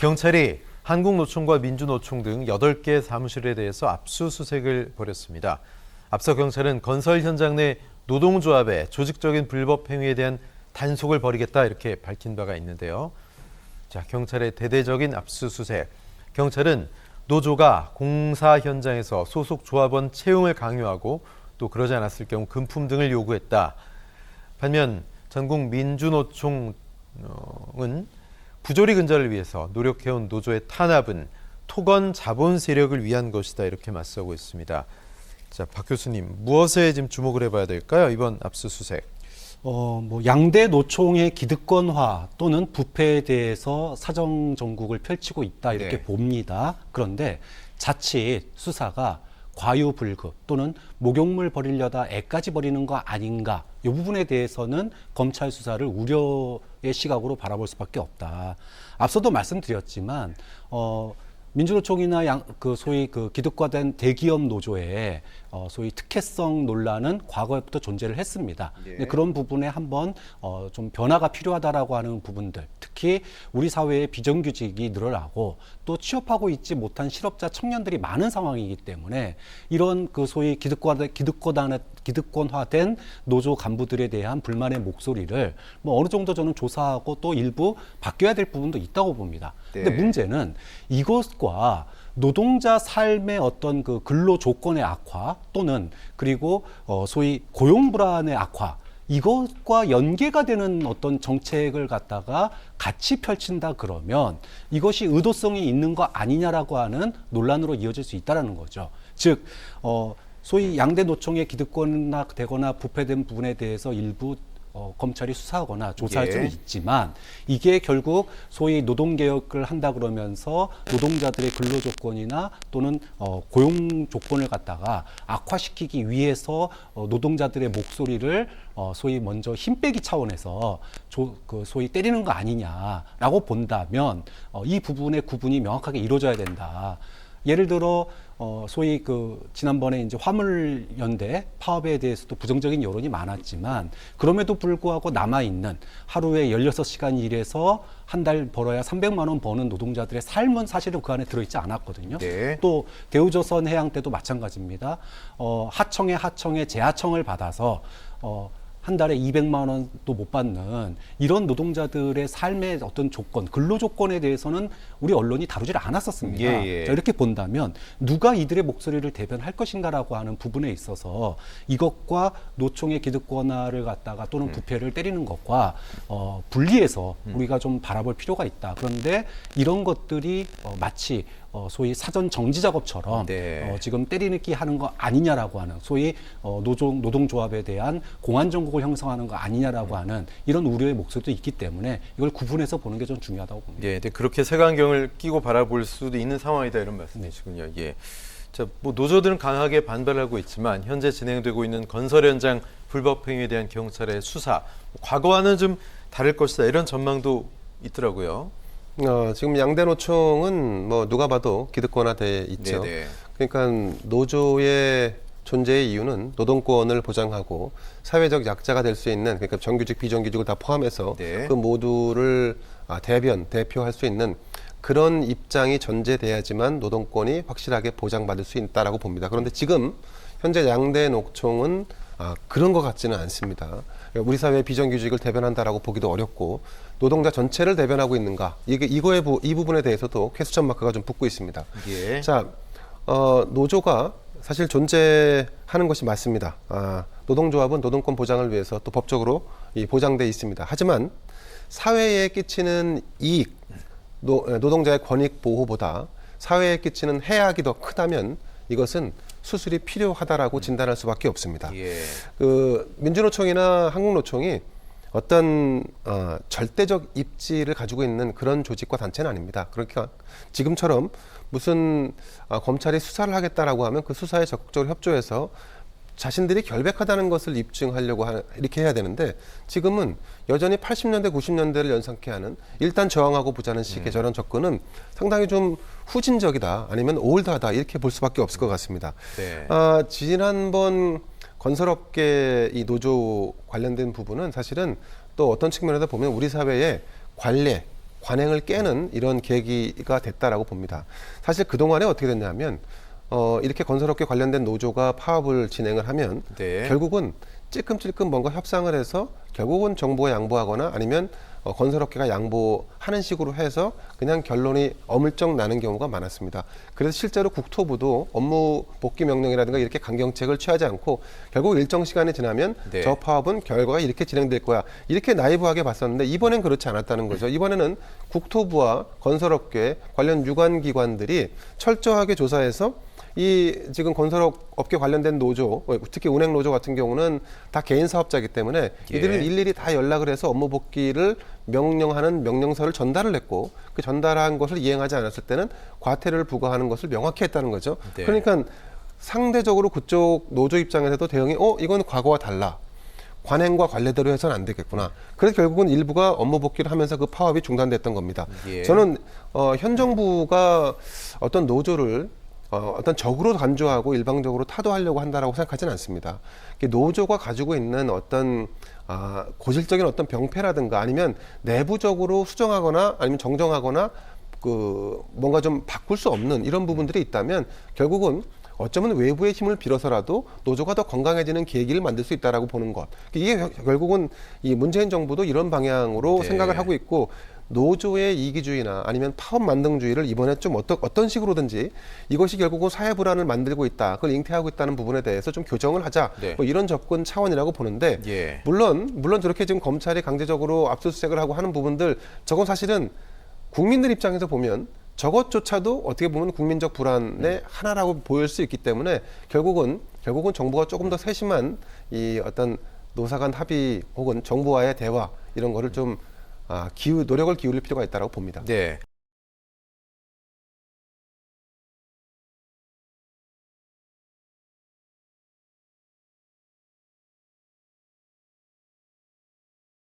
경찰이 한국노총과 민주노총 등 8개 사무실에 대해서 압수수색을 벌였습니다. 앞서 경찰은 건설 현장 내 노동조합의 조직적인 불법 행위에 대한 단속을 벌이겠다 이렇게 밝힌 바가 있는데요. 자, 경찰의 대대적인 압수수색. 경찰은 노조가 공사 현장에서 소속 조합원 채용을 강요하고 또 그러지 않았을 경우 금품 등을 요구했다. 반면 전국 민주노총은 부조리 근절을 위해서 노력해온 노조의 탄압은 토건 자본 세력을 위한 것이다 이렇게 맞서고 있습니다. 자, 박 교수님, 무엇에 지금 주목을 해봐야 될까요? 이번 압수수색. 양대 노총의 기득권화 또는 부패에 대해서 사정 정국을 펼치고 있다 이렇게 네. 봅니다. 그런데 자칫 수사가 과유불급 또는 목욕물 벌이려다 애까지 벌이는 거 아닌가, 이 부분에 대해서는 검찰 수사를 우려의 시각으로 바라볼 수밖에 없다. 앞서도 말씀드렸지만 민주노총이나 소위 기득권화된 대기업 노조의 소위 특혜성 논란은 과거에부터 존재를 했습니다. 네. 근데 그런 부분에 한번 좀 변화가 필요하다라고 하는 부분들, 특히 우리 사회의 비정규직이 늘어나고 또 취업하고 있지 못한 실업자 청년들이 많은 상황이기 때문에 이런 소위 기득권화된 노조 간부들에 대한 불만의 목소리를 어느 정도 저는 조사하고 또 일부 바뀌어야 될 부분도 있다고 봅니다. 네. 근데 문제는 이것과 노동자 삶의 어떤 근로 조건의 악화 또는 그리고 소위 고용 불안의 악화, 이것과 연계가 되는 어떤 정책을 갖다가 같이 펼친다 그러면 이것이 의도성이 있는 거 아니냐라고 하는 논란으로 이어질 수 있다는 거죠. 즉 소위 양대 노총의 기득권화되거나 부패된 부분에 대해서 일부 검찰이 수사하거나 조사할 예. 수는 있지만 이게 결국 소위 노동개혁을 한다 그러면서 노동자들의 근로조건이나 또는 고용 조건을 갖다가 악화시키기 위해서 노동자들의 목소리를 소위 먼저 힘 빼기 차원에서 소위 때리는 거 아니냐라고 본다면 이 부분의 구분이 명확하게 이루어져야 된다. 예를 들어 소위 지난번에 이제 화물연대 파업에 대해서도 부정적인 여론이 많았지만 그럼에도 불구하고 남아 있는 하루에 16시간 일해서 한 달 벌어야 300만 원 버는 노동자들의 삶은 사실은 그 안에 들어있지 않았거든요. 네. 또 대우조선 해양 때도 마찬가지입니다. 하청에 재하청을 받아서 한 달에 200만 원도 못 받는 이런 노동자들의 삶의 어떤 조건, 근로 조건에 대해서는 우리 언론이 다루질 않았었습니다. 예. 자, 이렇게 본다면 누가 이들의 목소리를 대변할 것인가라고 하는 부분에 있어서 이것과 노총의 기득권화를 갖다가 또는 부패를 때리는 것과 분리해서 우리가 좀 바라볼 필요가 있다. 그런데 이런 것들이 마치 소위 사전 정지 작업처럼 네. 지금 때리느끼 하는 거 아니냐라고 하는 소위 노동조합에 대한 공안 정국을 형성하는 거 아니냐라고 하는 이런 우려의 목소리도 있기 때문에 이걸 구분해서 보는 게 좀 중요하다고 봅니다. 예, 근데 그렇게 색안경을 끼고 바라볼 수도 있는 상황이다 이런 말씀이시군요. 예. 자, 노조들은 강하게 반발하고 있지만 현재 진행되고 있는 건설 현장 불법 행위에 대한 경찰의 수사, 과거와는 좀 다를 것이다 이런 전망도 있더라고요. 지금 양대 노총은 누가 봐도 기득권화돼 있죠. 네네. 그러니까 노조의 존재의 이유는 노동권을 보장하고 사회적 약자가 될 수 있는, 그러니까 정규직, 비정규직을 다 포함해서 네. 그 모두를 대표할 수 있는 그런 입장이 전제돼야지만 노동권이 확실하게 보장받을 수 있다라고 봅니다. 그런데 지금 현재 양대 노총은 그런 것 같지는 않습니다. 우리 사회의 비정규직을 대변한다라고 보기도 어렵고 노동자 전체를 대변하고 있는가, 이 부분에 대해서도 퀘스천 마크가 좀 붙고 있습니다. 예. 자, 노조가 사실 존재하는 것이 맞습니다. 노동조합은 노동권 보장을 위해서 또 법적으로 보장돼 있습니다. 하지만 사회에 끼치는 이익, 노동자의 권익 보호보다 사회에 끼치는 해악이 더 크다면 이것은 수술이 필요하다라고 진단할 수밖에 없습니다. 예. 민주노총이나 한국노총이 어떤 절대적 입지를 가지고 있는 그런 조직과 단체는 아닙니다. 그러니까 지금처럼 무슨 검찰이 수사를 하겠다라고 하면 그 수사에 적극적으로 협조해서 자신들이 결백하다는 것을 입증하려고 이렇게 해야 되는데 지금은 여전히 80년대, 90년대를 연상케 하는 일단 저항하고 보자는 식의 저런 접근은 상당히 좀 후진적이다, 아니면 올드하다 이렇게 볼 수밖에 없을 것 같습니다. 네. 지난번 건설업계 이 노조 관련된 부분은 사실은 또 어떤 측면에서 보면 우리 사회의 관례, 관행을 깨는 이런 계기가 됐다라고 봅니다. 사실 그동안에 어떻게 됐냐면 이렇게 건설업계 관련된 노조가 파업을 진행을 하면 네. 결국은 찔끔찔끔 뭔가 협상을 해서 결국은 정부가 양보하거나 아니면 건설업계가 양보하는 식으로 해서 그냥 결론이 어물쩍 나는 경우가 많았습니다. 그래서 실제로 국토부도 업무 복귀 명령이라든가 이렇게 강경책을 취하지 않고 결국 일정 시간이 지나면 네. 저 파업은 결과가 이렇게 진행될 거야. 이렇게 나이브하게 봤었는데 이번엔 그렇지 않았다는 거죠. 이번에는 국토부와 건설업계 관련 유관기관들이 철저하게 조사해서 이 지금 건설업계 관련된 노조, 특히 운행 노조 같은 경우는 다 개인 사업자이기 때문에 이들은 예. 일일이 다 연락을 해서 업무 복귀를 명령하는 명령서를 전달을 했고 그 전달한 것을 이행하지 않았을 때는 과태료를 부과하는 것을 명확히 했다는 거죠. 네. 그러니까 상대적으로 그쪽 노조 입장에서도 대응이 이건 과거와 달라. 관행과 관례대로 해서는 안 되겠구나. 그래서 결국은 일부가 업무 복귀를 하면서 그 파업이 중단됐던 겁니다. 예. 저는 현 정부가 어떤 노조를 어떤 적으로 간주하고 일방적으로 타도하려고 한다라고 생각하지는 않습니다. 노조가 가지고 있는 어떤 고질적인 어떤 병폐라든가 아니면 내부적으로 수정하거나 아니면 정정하거나 뭔가 좀 바꿀 수 없는 이런 부분들이 있다면 결국은 어쩌면 외부의 힘을 빌어서라도 노조가 더 건강해지는 계기를 만들 수 있다라고 보는 것. 이게 결국은 이 문재인 정부도 이런 방향으로 네. 생각을 하고 있고 노조의 이기주의나 아니면 파업 만능주의를 이번에 좀 어떤 식으로든지 이것이 결국은 사회 불안을 만들고 있다, 그걸 잉태하고 있다는 부분에 대해서 좀 교정을 하자, 네. 뭐 이런 접근 차원이라고 보는데 예. 물론 저렇게 지금 검찰이 강제적으로 압수수색을 하고 하는 부분들 저건 사실은 국민들 입장에서 보면 저것조차도 어떻게 보면 국민적 불안의 하나라고 보일 수 있기 때문에 결국은 정부가 조금 더 세심한 이 어떤 노사 간 합의 혹은 정부와의 대화 이런 거를 좀 노력을 기울일 필요가 있다고 봅니다. 네.